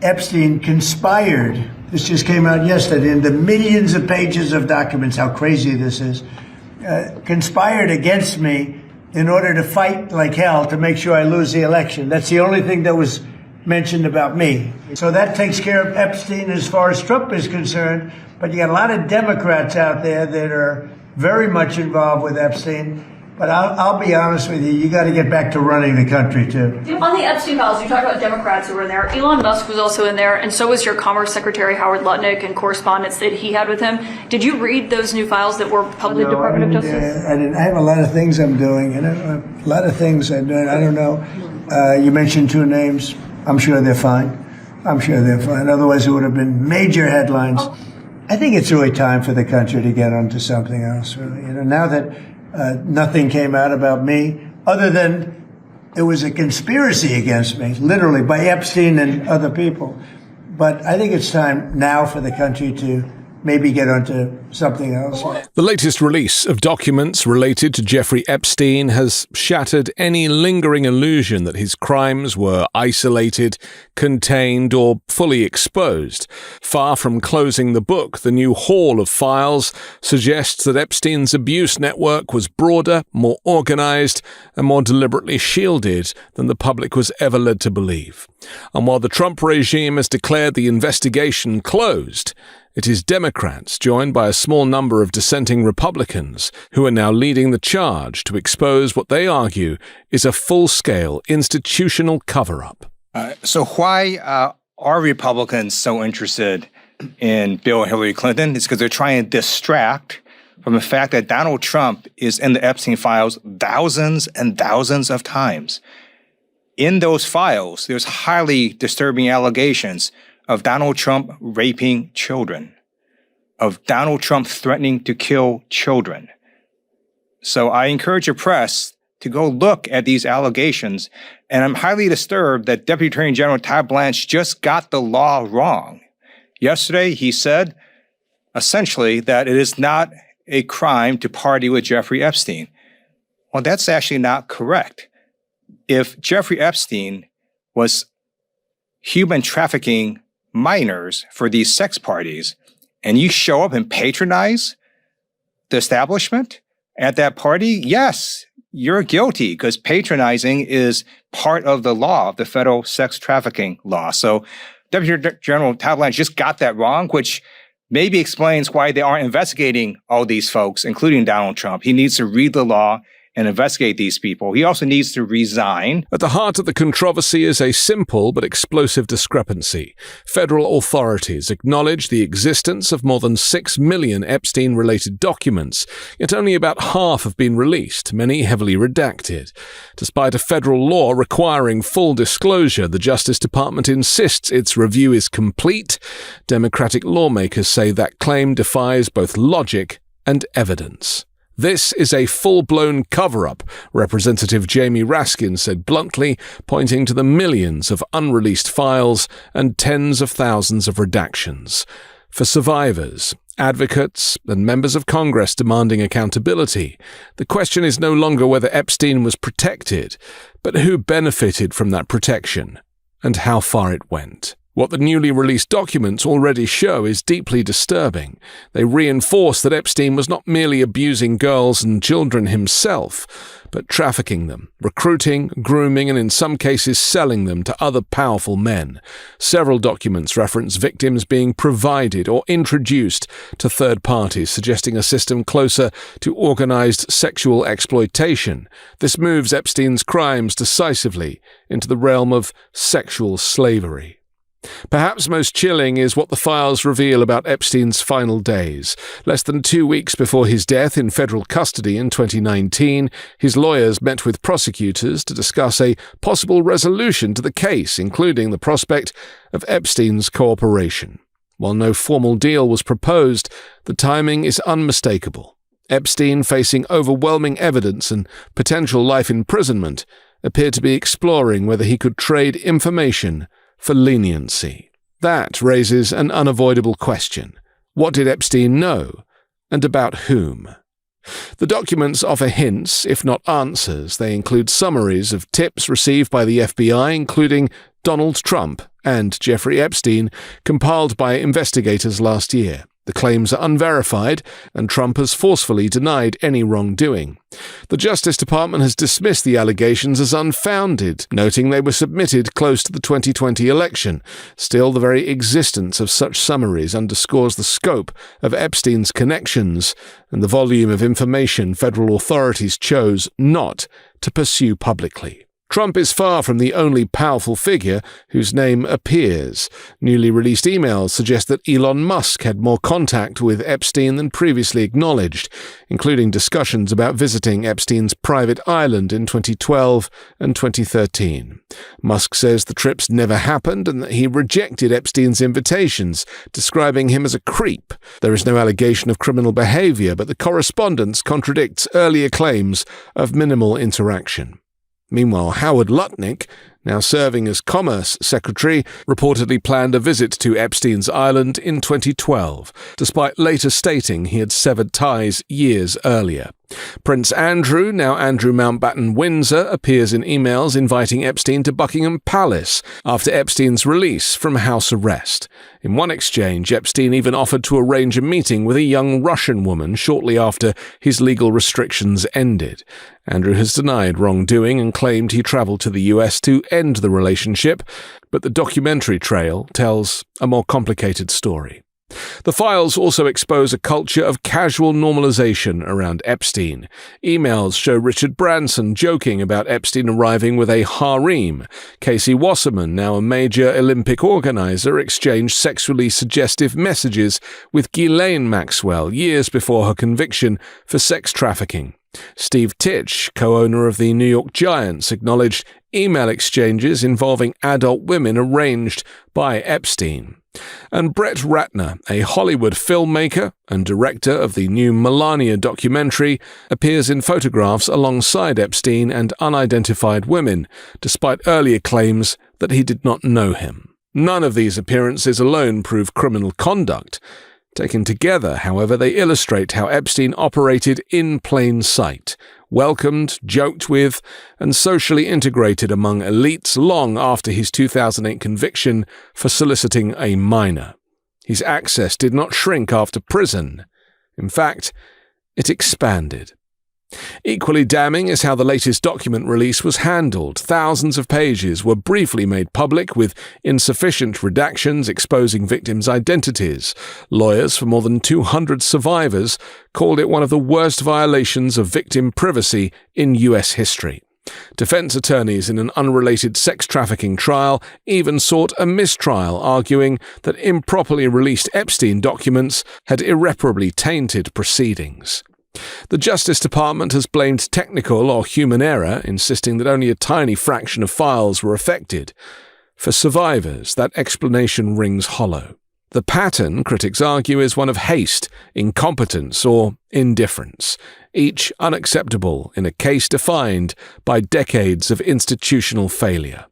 Epstein conspired. This just came out yesterday in the millions of pages of documents, how crazy this is, conspired against me in order to fight like hell to make sure I lose the election. That's the only thing that was mentioned about me. So that takes care of Epstein as far as Trump is concerned. But you got a lot of Democrats out there that are very much involved with Epstein. But I'll be honest with you, you got to get back to running the country, too. On the Epstein files, you talked about Democrats who were in there. Elon Musk was also in there, and so was your Commerce Secretary, Howard Lutnick, and correspondence that he had with him. Did you read those new files that were public Department of Justice? I have a lot of things I'm doing, a lot of things I'm doing. I don't know. You mentioned two names. I'm sure they're fine. Otherwise, it would have been major headlines. Oh. I think it's really time for the country to get onto something else, really. Now that nothing came out about me, other than it was a conspiracy against me, literally, by Epstein and other people. But I think it's time now for the country to maybe get onto something else. The latest release of documents related to Jeffrey Epstein has shattered any lingering illusion that his crimes were isolated, contained, or fully exposed. Far from closing the book, the new haul of files suggests that Epstein's abuse network was broader, more organized, and more deliberately shielded than the public was ever led to believe. And while the Trump regime has declared the investigation closed, it is Democrats, joined by a small number of dissenting Republicans, who are now leading the charge to expose what they argue is a full-scale institutional cover-up. So why are Republicans so interested in Bill and Hillary Clinton? It's because they're trying to distract from the fact that Donald Trump is in the Epstein files thousands and thousands of times. In those files, there's highly disturbing allegations of Donald Trump raping children, of Donald Trump threatening to kill children. So I encourage the press to go look at these allegations, and I'm highly disturbed that Deputy Attorney General Todd Blanche just got the law wrong. Yesterday, he said, essentially, that it is not a crime to party with Jeffrey Epstein. Well, that's actually not correct. If Jeffrey Epstein was human trafficking minors for these sex parties, and you show up and patronize the establishment at that party, yes, you're guilty, because patronizing is part of the law, of the federal sex trafficking law. So Deputy General Todd Blanche just got that wrong, which maybe explains why they aren't investigating all these folks, including Donald Trump. He needs to read the law and investigate these people. He also needs to resign. At the heart of the controversy is a simple but explosive discrepancy. Federal authorities acknowledge the existence of more than 6 million Epstein-related documents, yet only about half have been released, many heavily redacted. Despite a federal law requiring full disclosure, the Justice Department insists its review is complete. Democratic lawmakers say that claim defies both logic and evidence. This is a full-blown cover-up, Representative Jamie Raskin said bluntly, pointing to the millions of unreleased files and tens of thousands of redactions. For survivors, advocates, and members of Congress demanding accountability, the question is no longer whether Epstein was protected, but who benefited from that protection, and how far it went. What the newly released documents already show is deeply disturbing. They reinforce that Epstein was not merely abusing girls and children himself, but trafficking them, recruiting, grooming, and in some cases selling them to other powerful men. Several documents reference victims being provided or introduced to third parties, suggesting a system closer to organized sexual exploitation. This moves Epstein's crimes decisively into the realm of sexual slavery. Perhaps most chilling is what the files reveal about Epstein's final days. Less than 2 weeks before his death in federal custody in 2019, his lawyers met with prosecutors to discuss a possible resolution to the case, including the prospect of Epstein's cooperation. While no formal deal was proposed, the timing is unmistakable. Epstein, facing overwhelming evidence and potential life imprisonment, appeared to be exploring whether he could trade information for leniency. That raises an unavoidable question. What did Epstein know, and about whom? The documents offer hints, if not answers. They include summaries of tips received by the FBI, including Donald Trump and Jeffrey Epstein, compiled by investigators last year. The claims are unverified, and Trump has forcefully denied any wrongdoing. The Justice Department has dismissed the allegations as unfounded, noting they were submitted close to the 2020 election. Still, the very existence of such summaries underscores the scope of Epstein's connections and the volume of information federal authorities chose not to pursue publicly. Trump is far from the only powerful figure whose name appears. Newly released emails suggest that Elon Musk had more contact with Epstein than previously acknowledged, including discussions about visiting Epstein's private island in 2012 and 2013. Musk says the trips never happened and that he rejected Epstein's invitations, describing him as a creep. There is no allegation of criminal behavior, but the correspondence contradicts earlier claims of minimal interaction. Meanwhile, Howard Lutnick, now serving as Commerce Secretary, reportedly planned a visit to Epstein's island in 2012, despite later stating he had severed ties years earlier. Prince Andrew, now Andrew Mountbatten Windsor, appears in emails inviting Epstein to Buckingham Palace after Epstein's release from house arrest. In one exchange, Epstein even offered to arrange a meeting with a young Russian woman shortly after his legal restrictions ended. Andrew has denied wrongdoing and claimed he traveled to the US to end the relationship, but the documentary trail tells a more complicated story. The files also expose a culture of casual normalization around Epstein. Emails show Richard Branson joking about Epstein arriving with a harem. Casey Wasserman, now a major Olympic organizer, exchanged sexually suggestive messages with Ghislaine Maxwell years before her conviction for sex trafficking. Steve Titch, co-owner of the New York Giants, acknowledged email exchanges involving adult women arranged by Epstein. And Brett Ratner, a Hollywood filmmaker and director of the new Melania documentary, appears in photographs alongside Epstein and unidentified women, despite earlier claims that he did not know him. None of these appearances alone prove criminal conduct. Taken together, however, they illustrate how Epstein operated in plain sight, welcomed, joked with, and socially integrated among elites long after his 2008 conviction for soliciting a minor. His access did not shrink after prison. In fact, it expanded. Equally damning is how the latest document release was handled. Thousands of pages were briefly made public with insufficient redactions exposing victims' identities. Lawyers for more than 200 survivors called it one of the worst violations of victim privacy in U.S. history. Defense attorneys in an unrelated sex trafficking trial even sought a mistrial, arguing that improperly released Epstein documents had irreparably tainted proceedings. The Justice Department has blamed technical or human error, insisting that only a tiny fraction of files were affected. For survivors, that explanation rings hollow. The pattern, critics argue, is one of haste, incompetence, or indifference, each unacceptable in a case defined by decades of institutional failure.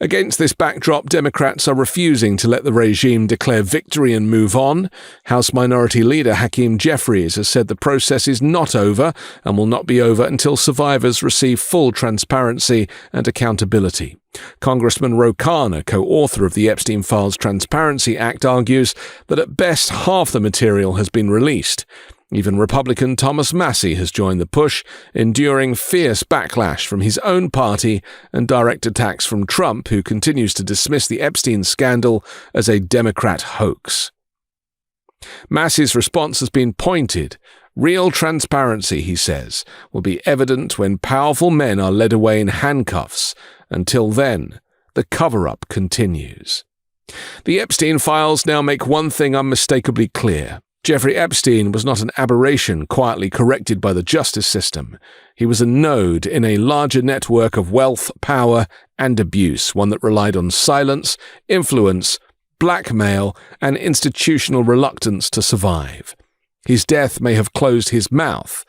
Against this backdrop, Democrats are refusing to let the regime declare victory and move on. House Minority Leader Hakeem Jeffries has said the process is not over and will not be over until survivors receive full transparency and accountability. Congressman Ro Khanna, co-author of the Epstein Files Transparency Act, argues that at best half the material has been released. Even Republican Thomas Massie has joined the push, enduring fierce backlash from his own party and direct attacks from Trump, who continues to dismiss the Epstein scandal as a Democrat hoax. Massie's response has been pointed. Real transparency, he says, will be evident when powerful men are led away in handcuffs. Until then, the cover-up continues. The Epstein files now make one thing unmistakably clear. Jeffrey Epstein was not an aberration quietly corrected by the justice system. He was a node in a larger network of wealth, power, and abuse, one that relied on silence, influence, blackmail, and institutional reluctance to survive. His death may have closed his mouth,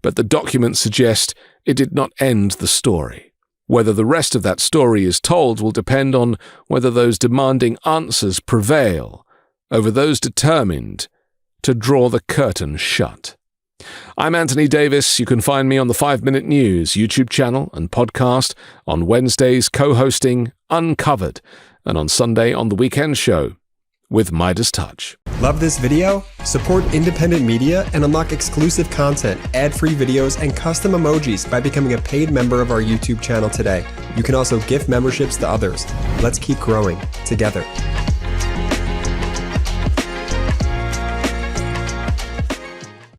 but the documents suggest it did not end the story. Whether the rest of that story is told will depend on whether those demanding answers prevail over those determined to draw the curtain shut. I'm Anthony Davis. You can find me on the 5 Minute News YouTube channel and podcast, on Wednesdays co-hosting Uncovered, and on Sunday on The Weekend Show with MeidasTouch. Love this video? Support independent media and unlock exclusive content, ad-free videos, and custom emojis by becoming a paid member of our YouTube channel today. You can also gift memberships to others. Let's keep growing together.